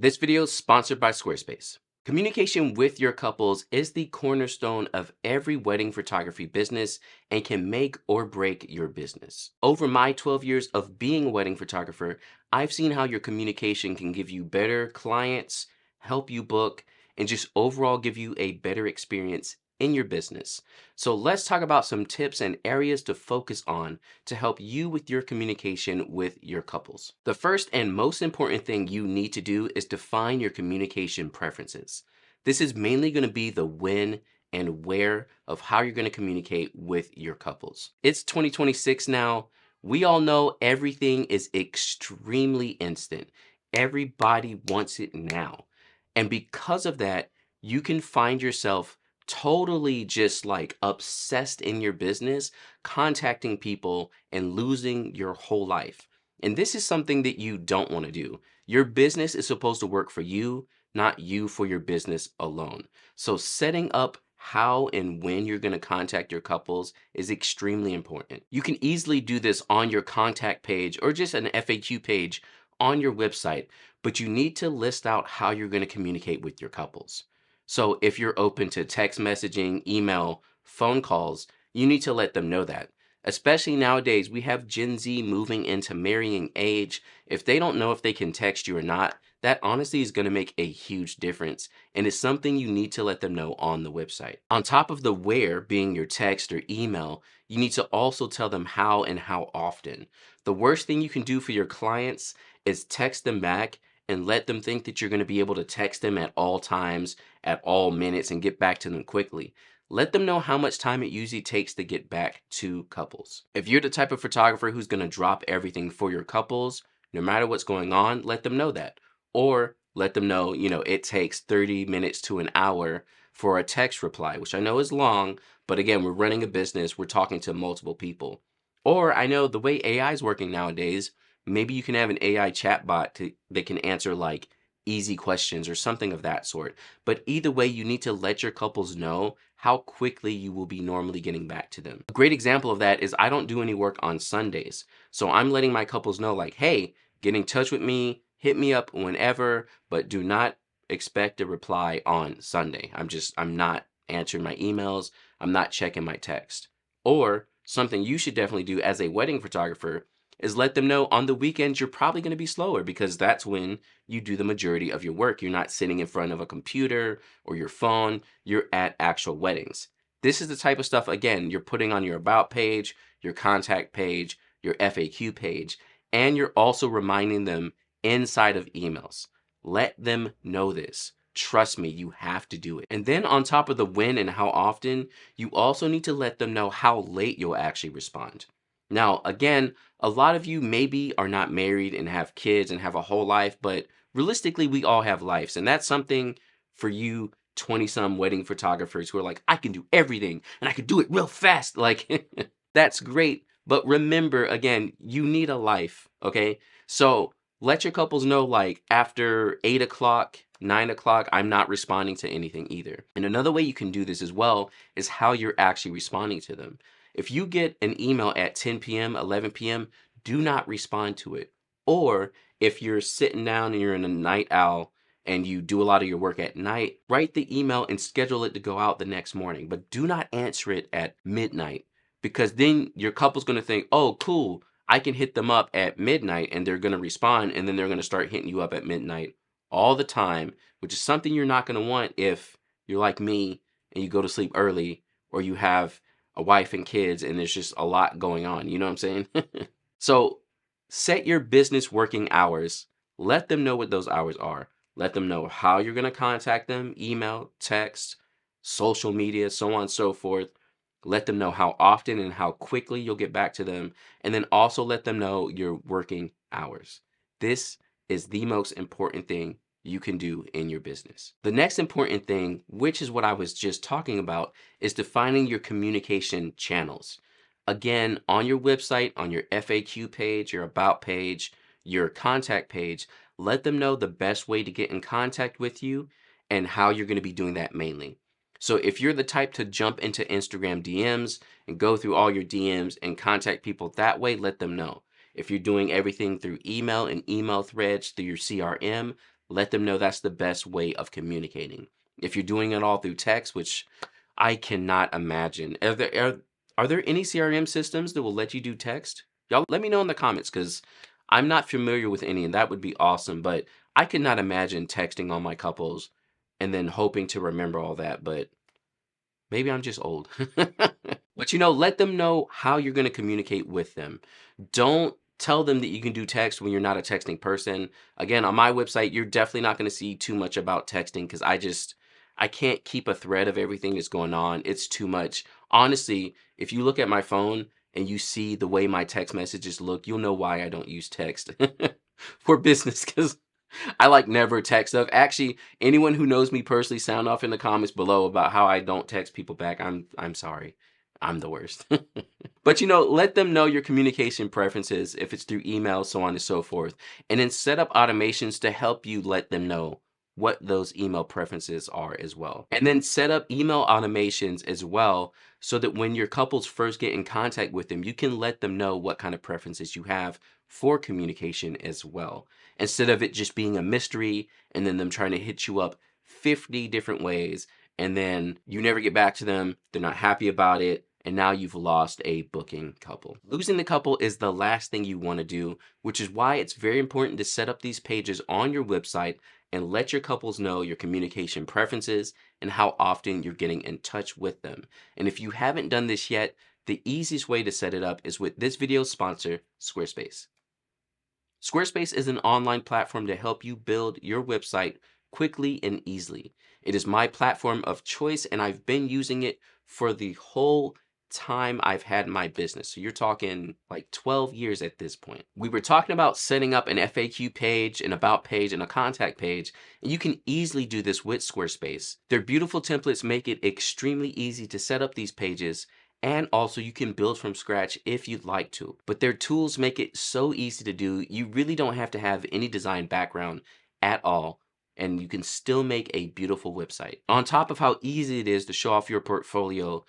This video is sponsored by Squarespace. Communication with your couples is the cornerstone of every wedding photography business and can make or break your business. Over my 12 years of being a wedding photographer, I've seen how your communication can give you better clients, help you book, and just overall give you a better experience in your business. So let's talk about some tips and areas to focus on to help you with your communication with your couples. The first and most important thing you need to do is define your communication preferences. This is mainly going to be the when and where of how you're going to communicate with your couples. It's 2026 now. We all know everything is extremely instant. Everybody wants it now. And because of that, you can find yourself totally just like obsessed in your business, contacting people and losing your whole life. And this is something that you don't want to do. Your business is supposed to work for you, not you for your business alone. So setting up how and when you're going to contact your couples is extremely important. You can easily do this on your contact page or just an FAQ page on your website, but you need to list out how you're going to communicate with your couples. So if you're open to text messaging, email, phone calls, you need to let them know that. Especially nowadays, we have Gen Z moving into marrying age. If they don't know if they can text you or not, that honestly is going to make a huge difference. And it's something you need to let them know on the website. On top of the where being your text or email, you need to also tell them how and how often. The worst thing you can do for your clients is text them back and let them think that you're going to be able to text them at all times, at all minutes, and get back to them quickly. Let them know how much time it usually takes to get back to couples. If you're the type of photographer who's going to drop everything for your couples, no matter what's going on, let them know that. Or let them know, it takes 30 minutes to an hour for a text reply, which I know is long, but again, we're running a business, we're talking to multiple people. Or I know the way AI is working nowadays, maybe you can have an AI chatbot that can answer like easy questions or something of that sort. But either way, you need to let your couples know how quickly you will be normally getting back to them. A great example of that is I don't do any work on Sundays. So I'm letting my couples know like, hey, get in touch with me, hit me up whenever, but do not expect a reply on Sunday. I'm not answering my emails. I'm not checking my text. Or something you should definitely do as a wedding photographer is let them know on the weekends you're probably going to be slower because that's when you do the majority of your work. You're not sitting in front of a computer or your phone. You're at actual weddings. This is the type of stuff, again, you're putting on your about page, your contact page, your FAQ page, and you're also reminding them inside of emails. Let them know this. Trust me, you have to do it. And then on top of the when and how often, you also need to let them know how late you'll actually respond. Now, again, a lot of you maybe are not married and have kids and have a whole life, but realistically, we all have lives. And that's something for you 20-some wedding photographers who are like, I can do everything and I can do it real fast. Like, that's great. But remember, again, you need a life, okay? So let your couples know, like, after 8 o'clock, 9 o'clock, I'm not responding to anything either. And another way you can do this as well is how you're actually responding to them. If you get an email at 10 p.m., 11 p.m., do not respond to it. Or if you're sitting down and you're in a night owl and you do a lot of your work at night, write the email and schedule it to go out the next morning. But do not answer it at midnight because then your couple's going to think, oh, cool, I can hit them up at midnight and they're going to respond and then they're going to start hitting you up at midnight all the time, which is something you're not going to want if you're like me and you go to sleep early or you have a wife and kids and there's just a lot going on. You know what I'm saying? So set your business working hours. Let them know what those hours are. Let them know how you're going to contact them, email, text, social media, so on and so forth. Let them know how often and how quickly you'll get back to them. And then also let them know your working hours. This is the most important thing you can do in your business. The next important thing, which is what I was just talking about, is defining your communication channels. Again, on your website, on your FAQ page, your about page, your contact page, let them know the best way to get in contact with you and how you're going to be doing that mainly. So if you're the type to jump into Instagram DMs and go through all your DMs and contact people that way, let them know. If you're doing everything through email and email threads through your CRM, let them know that's the best way of communicating. If you're doing it all through text, which I cannot imagine. Are there any CRM systems that will let you do text? Y'all let me know in the comments because I'm not familiar with any, and that would be awesome. But I could not imagine texting on my couples and then hoping to remember all that. But maybe I'm just old. But let them know how you're going to communicate with them. Don't tell them that you can do text when you're not a texting person. Again, on my website, you're definitely not going to see too much about texting because I can't keep a thread of everything that's going on. It's too much. Honestly, if you look at my phone and you see the way my text messages look, you'll know why I don't use text for business because I like never text stuff. Actually, anyone who knows me personally, sound off in the comments below about how I don't text people back. I'm sorry. I'm the worst. But let them know your communication preferences if it's through email, so on and so forth. And then set up automations to help you let them know what those email preferences are as well. And then set up email automations as well so that when your couples first get in contact with them, you can let them know what kind of preferences you have for communication as well. Instead of it just being a mystery and then them trying to hit you up 50 different ways and then you never get back to them, they're not happy about it, and now you've lost a booking couple. Losing the couple is the last thing you want to do, which is why it's very important to set up these pages on your website and let your couples know your communication preferences and how often you're getting in touch with them. And if you haven't done this yet, the easiest way to set it up is with this video's sponsor, Squarespace. Squarespace is an online platform to help you build your website quickly and easily. It is my platform of choice, and I've been using it for the whole time I've had my business. So you're talking like 12 years at this point. We were talking about setting up an FAQ page, an about page, and a contact page, and you can easily do this with Squarespace. Their beautiful templates make it extremely easy to set up these pages, and also you can build from scratch if you'd like to. But their tools make it so easy to do, you really don't have to have any design background at all, and you can still make a beautiful website. On top of how easy it is to show off your portfolio,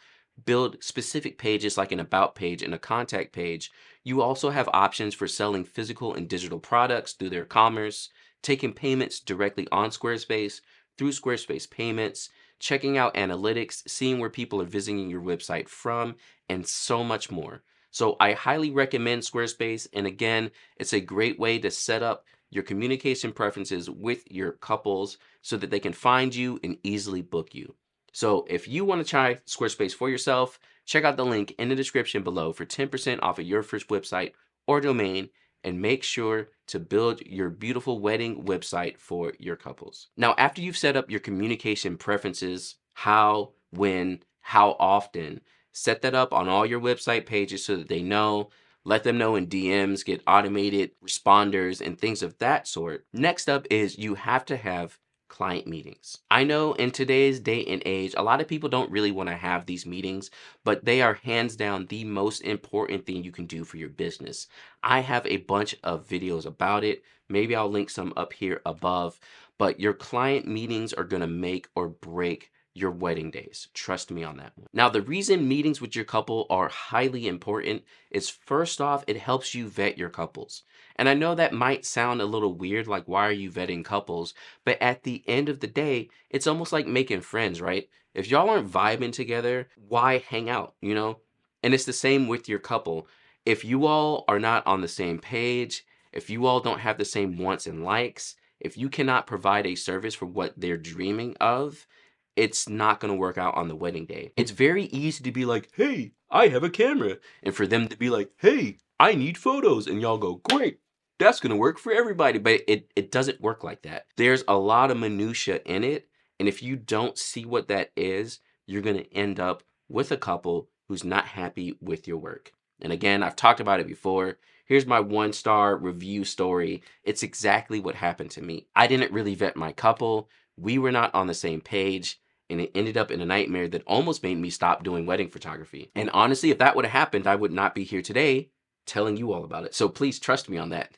build specific pages like an about page and a contact page, you also have options for selling physical and digital products through their commerce, taking payments directly on Squarespace, through Squarespace payments, checking out analytics, seeing where people are visiting your website from, and so much more. So I highly recommend Squarespace. And again, it's a great way to set up your communication preferences with your couples so that they can find you and easily book you. So if you want to try Squarespace for yourself, check out the link in the description below for 10% off of your first website or domain, and make sure to build your beautiful wedding website for your couples. Now, after you've set up your communication preferences, how, when, how often, set that up on all your website pages so that they know. Let them know in DMs, get automated responders and things of that sort. Next up is you have to have client meetings. I know in today's day and age, a lot of people don't really want to have these meetings, but they are hands down the most important thing you can do for your business. I have a bunch of videos about it. Maybe I'll link some up here above, but your client meetings are going to make or break your wedding days. Trust me on that one. Now, the reason meetings with your couple are highly important is, first off, it helps you vet your couples. And I know that might sound a little weird, like why are you vetting couples? But at the end of the day, it's almost like making friends, right? If y'all aren't vibing together, why hang out, And it's the same with your couple. If you all are not on the same page, if you all don't have the same wants and likes, if you cannot provide a service for what they're dreaming of, it's not going to work out on the wedding day. It's very easy to be like, hey, I have a camera. And for them to be like, hey, I need photos. And y'all go, great, that's going to work for everybody. But it doesn't work like that. There's a lot of minutia in it. And if you don't see what that is, you're going to end up with a couple who's not happy with your work. And again, I've talked about it before. Here's my 1-star review story. It's exactly what happened to me. I didn't really vet my couple. We were not on the same page, and it ended up in a nightmare that almost made me stop doing wedding photography. And honestly, if that would have happened, I would not be here today telling you all about it. So please trust me on that.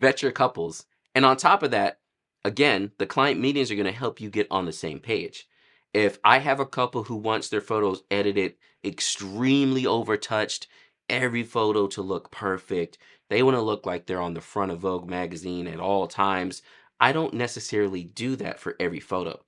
Vet your couples. And on top of that, again, the client meetings are going to help you get on the same page. If I have a couple who wants their photos edited, extremely overtouched, every photo to look perfect, they want to look like they're on the front of Vogue magazine at all times, I don't necessarily do that for every photo.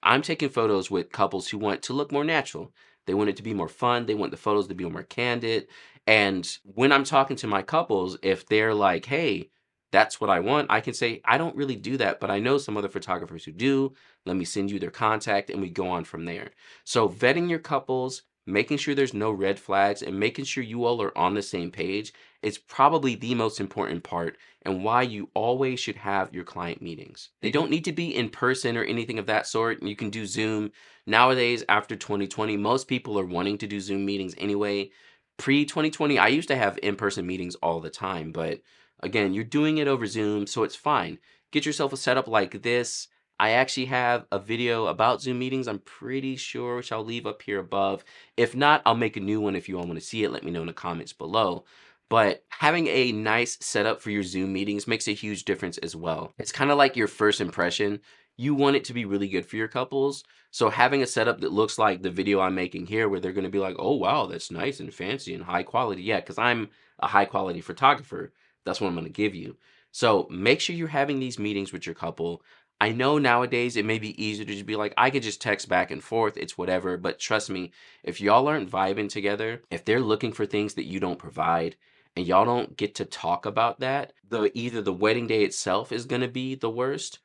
I'm taking photos with couples who want to look more natural. They want it to be more fun. They want the photos to be more candid. And when I'm talking to my couples, if they're like, hey, that's what I want, I can say, I don't really do that, but I know some other photographers who do. Let me send you their contact and we go on from there. So, vetting your couples, making sure there's no red flags, and making sure you all are on the same page is probably the most important part and why you always should have your client meetings. They don't need to be in person or anything of that sort. You can do Zoom. Nowadays, after 2020, most people are wanting to do Zoom meetings anyway. Pre 2020, I used to have in person meetings all the time, but again, you're doing it over Zoom, so it's fine. Get yourself a setup like this. I actually have a video about Zoom meetings, I'm pretty sure, which I'll leave up here above. If not, I'll make a new one if you all want to see it. Let me know in the comments below. But having a nice setup for your Zoom meetings makes a huge difference as well. It's kind of like your first impression. You want it to be really good for your couples. So having a setup that looks like the video I'm making here, where they're going to be like, oh, wow, that's nice and fancy and high quality. Yeah, because I'm a high quality photographer. That's what I'm going to give you. So make sure you're having these meetings with your couple. I know nowadays it may be easier to just be like, I could just text back and forth. It's whatever. But trust me, if y'all aren't vibing together, if they're looking for things that you don't provide, and y'all don't get to talk about that, either the wedding day itself is going to be the worst,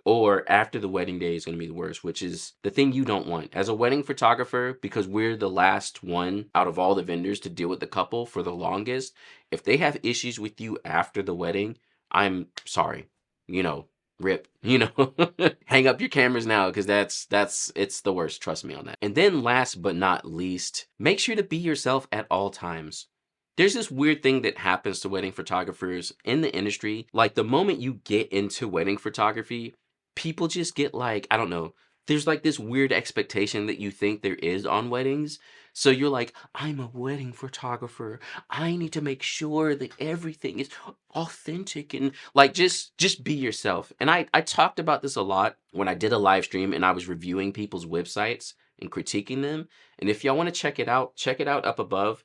or after the wedding day is going to be the worst, which is the thing you don't want. As a wedding photographer, because we're the last one out of all the vendors to deal with the couple for the longest, if they have issues with you after the wedding, I'm sorry. You know, rip, hang up your cameras now, because it's the worst. Trust me on that. And then last but not least, make sure to be yourself at all times. There's this weird thing that happens to wedding photographers in the industry. Like the moment you get into wedding photography, people just get like, I don't know, there's like this weird expectation that you think there is on weddings. So you're like, I'm a wedding photographer. I need to make sure that everything is authentic and like just be yourself. And I talked about this a lot when I did a live stream and I was reviewing people's websites and critiquing them. And if y'all want to check it out up above.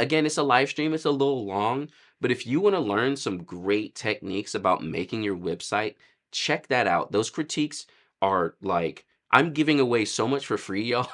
Again, it's a live stream, it's a little long, but if you want to learn some great techniques about making your website, check that out. Those critiques are like, I'm giving away so much for free, y'all.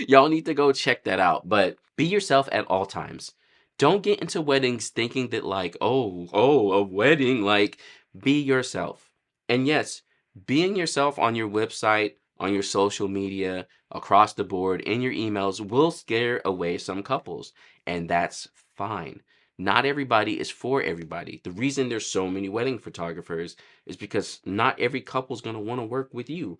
Y'all need to go check that out. But be yourself at all times. Don't get into weddings thinking that like, a wedding, like be yourself. And yes, being yourself on your website, on your social media, across the board, in your emails will scare away some couples. And that's fine. Not everybody is for everybody. The reason there's so many wedding photographers is because not every couple's going to want to work with you.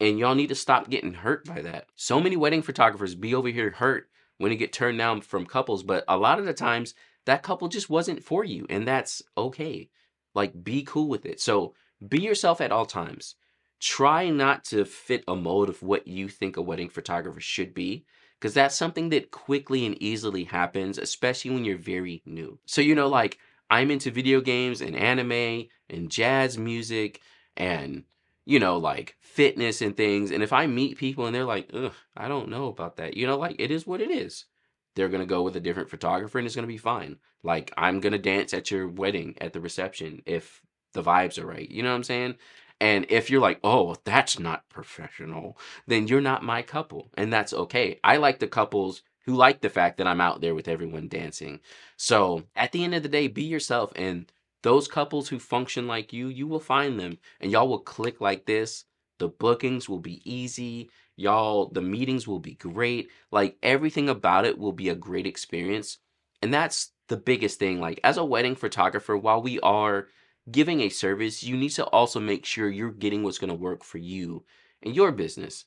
And y'all need to stop getting hurt by that. So many wedding photographers be over here hurt when they get turned down from couples, but a lot of the times that couple just wasn't for you, and that's okay. Like, be cool with it. So be yourself at all times. Try not to fit a mold of what you think a wedding photographer should be, because that's something that quickly and easily happens, especially when you're very new. So, like I'm into video games and anime and jazz music and, like fitness and things. And if I meet people and they're like, ugh, I don't know about that, like it is what it is. They're going to go with a different photographer and it's going to be fine. Like I'm going to dance at your wedding at the reception if the vibes are right. You know what I'm saying? And if you're like, oh, that's not professional, then you're not my couple. And that's okay. I like the couples who like the fact that I'm out there with everyone dancing. So at the end of the day, be yourself. And those couples who function like you will find them. And y'all will click like this. The bookings will be easy. Y'all, the meetings will be great. Like everything about it will be a great experience. And that's the biggest thing. Like as a wedding photographer, while we are giving a service, you need to also make sure you're getting what's going to work for you and your business.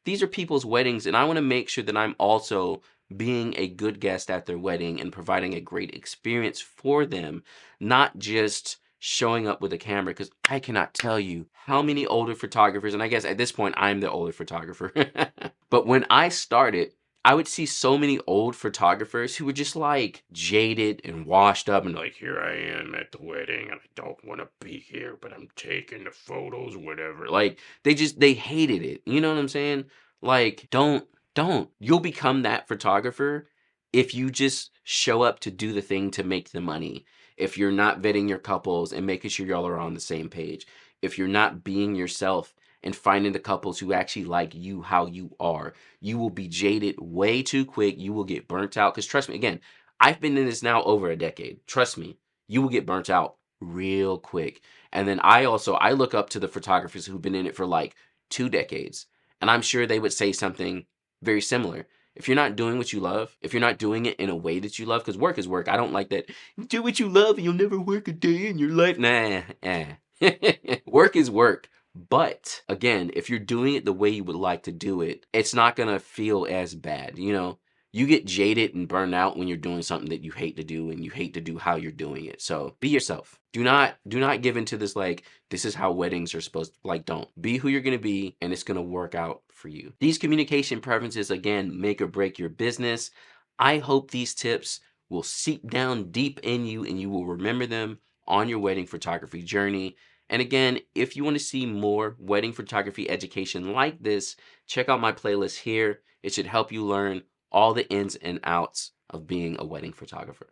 These are people's weddings, and I want to make sure that I'm also being a good guest at their wedding and providing a great experience for them, not just showing up with a camera, because I cannot tell you how many older photographers, and I guess at this point I'm the older photographer, but when I started, I would see so many old photographers who were just like jaded and washed up and like, here I am at the wedding and I don't want to be here, but I'm taking the photos, whatever. Like they hated it. You know what I'm saying? Like, don't. You'll become that photographer if you just show up to do the thing to make the money. If you're not vetting your couples and making sure y'all are on the same page. if you're not being yourself and finding the couples who actually like you how you are, you will be jaded way too quick. You will get burnt out. Because trust me, again, I've been in this now over a decade. Trust me, you will get burnt out real quick. And then I look up to the photographers who've been in it for like 2 decades. And I'm sure they would say something very similar. If you're not doing what you love, if you're not doing it in a way that you love, because work is work. I don't like that. Do what you love and you'll never work a day in your life. Nah, work is work. But again, if you're doing it the way you would like to do it, it's not going to feel as bad. You get jaded and burned out when you're doing something that you hate to do and you hate to do how you're doing it. So be yourself. Do not give into this like this is how weddings are supposed to, like, don't. Be who you're going to be and it's going to work out for you. These communication preferences again make or break your business. I hope these tips will seep down deep in you and you will remember them on your wedding photography journey. And again, if you want to see more wedding photography education like this, check out my playlist here. It should help you learn all the ins and outs of being a wedding photographer.